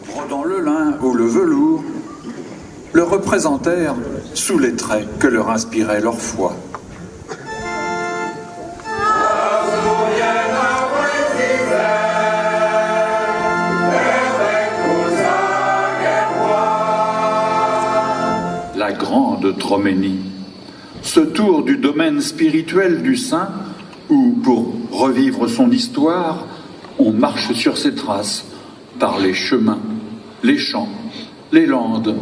brodant le lin ou le velours, le représentèrent sous les traits que leur inspirait leur foi. La grande Troménie, ce tour du domaine spirituel du saint, où, pour revivre son histoire, on marche sur ses traces par les chemins, les champs, les landes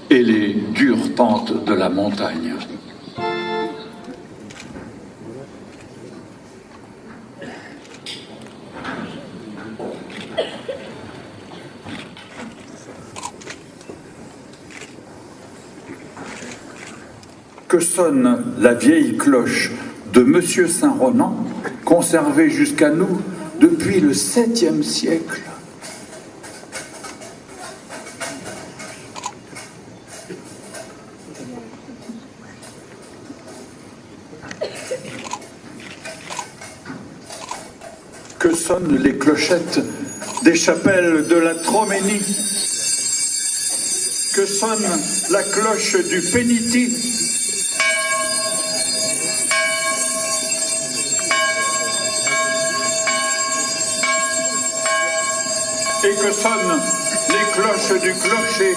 et les dures pentes de la montagne. Que sonne la vieille cloche de Monsieur Saint-Ronan, conservée jusqu'à nous depuis le 7e siècle. Que sonnent les clochettes des chapelles de la Troménie. Que sonne la cloche du Péniti. Et que sonnent les cloches du clocher.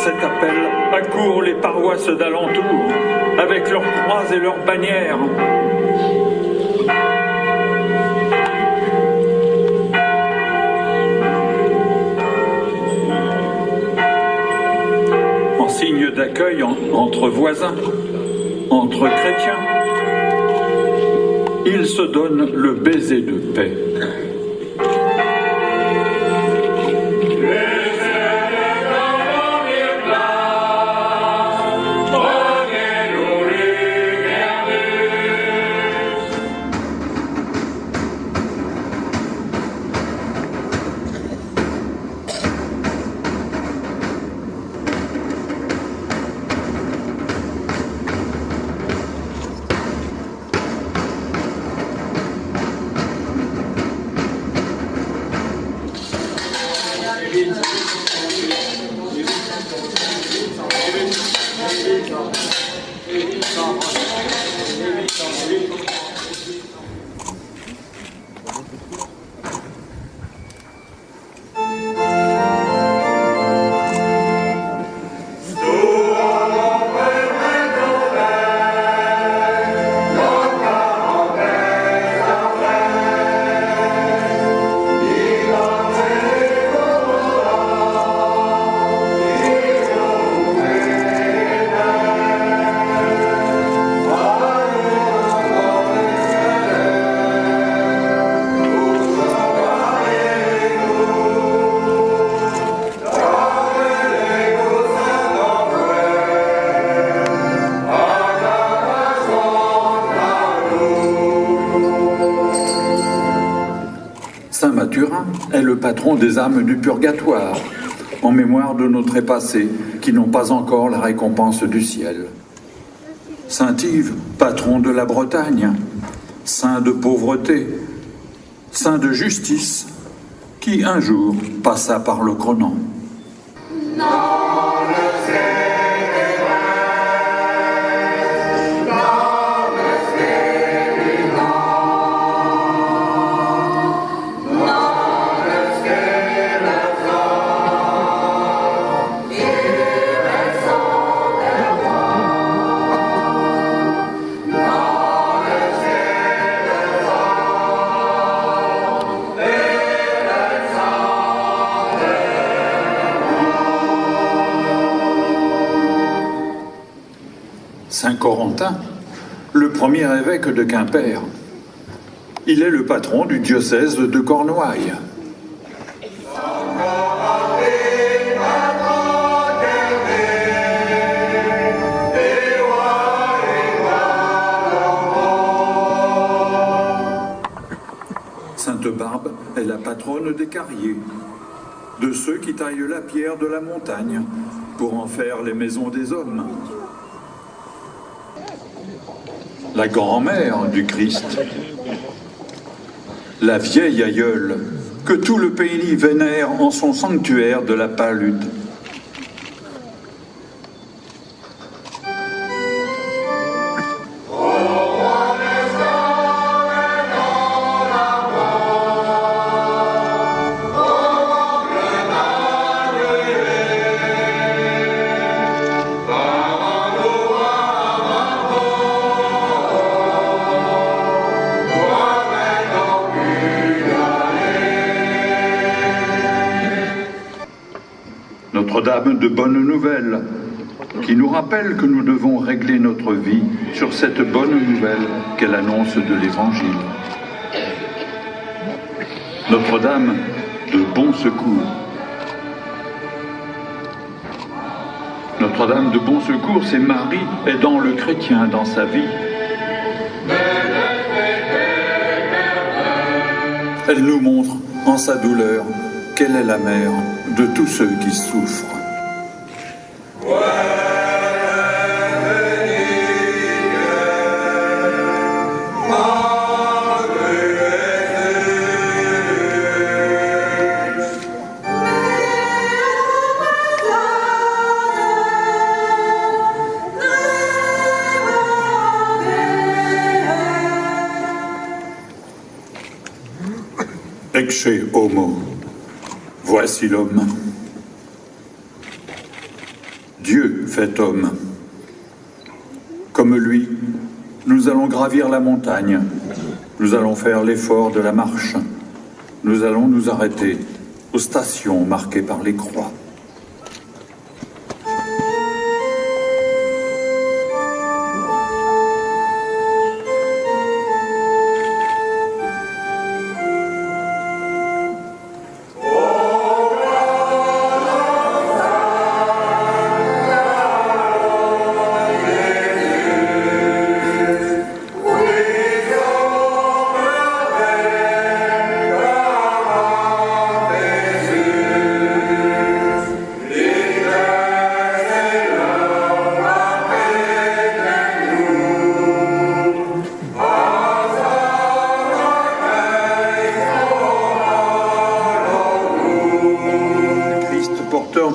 Cette appel accourent les paroisses d'alentour, avec leurs croix et leurs bannières. En signe d'accueil entre voisins, entre chrétiens, ils se donnent le baiser de paix. Saint Mathurin est le patron des âmes du purgatoire, en mémoire de nos trépassés qui n'ont pas encore la récompense du ciel. Saint Yves, patron de la Bretagne, saint de pauvreté, saint de justice, qui un jour passa par le Cronan. Saint Corentin, le premier évêque de Quimper. Il est le patron du diocèse de Cornouailles. Sainte Barbe est la patronne des carriers, de ceux qui taillent la pierre de la montagne pour en faire les maisons des hommes. La grand-mère du Christ, la vieille aïeule que tout le pays vénère en son sanctuaire de la Palude. Notre-Dame de bonnes nouvelles, qui nous rappelle que nous devons régler notre vie sur cette bonne nouvelle qu'elle annonce de l'Évangile. Notre-Dame de bon secours. Notre-Dame de bon secours, c'est Marie aidant le chrétien dans sa vie. Elle nous montre en sa douleur qu'elle est la mère de tous ceux qui souffrent. Ecce homo, voici l'homme. Dieu fait homme. Comme lui, nous allons gravir la montagne, nous allons faire l'effort de la marche, nous allons nous arrêter aux stations marquées par les croix.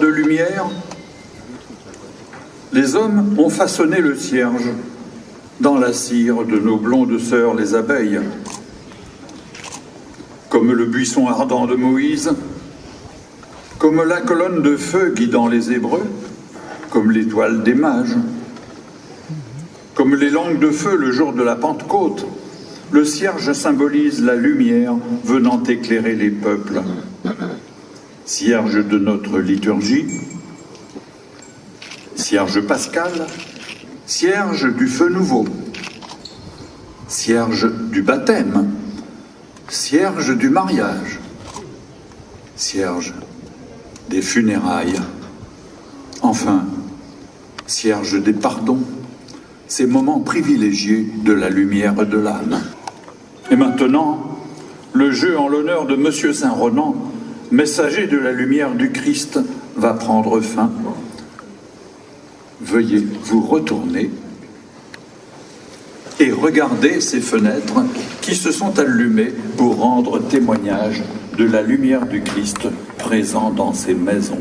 De lumière, les hommes ont façonné le cierge dans la cire de nos blondes sœurs les abeilles. Comme le buisson ardent de Moïse, comme la colonne de feu guidant les Hébreux, comme l'étoile des mages, comme les langues de feu le jour de la Pentecôte, le cierge symbolise la lumière venant éclairer les peuples. Cierge de notre liturgie, cierge pascal, cierge du feu nouveau, cierge du baptême, cierge du mariage, cierge des funérailles, enfin, cierge des pardons, ces moments privilégiés de la lumière de l'âme. Et maintenant, le jeu en l'honneur de Monsieur Saint-Ronan, messager de la lumière du Christ, va prendre fin. Veuillez vous retourner et regarder ces fenêtres qui se sont allumées pour rendre témoignage de la lumière du Christ présent dans ces maisons.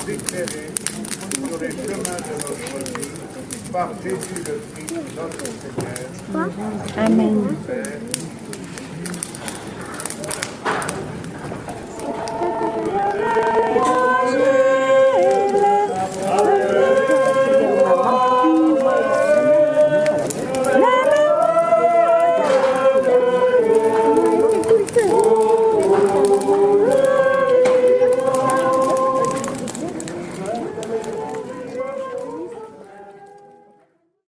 éclairer sur les chemins de notre vie par Jésus le Christ, notre Seigneur. Amen. Père,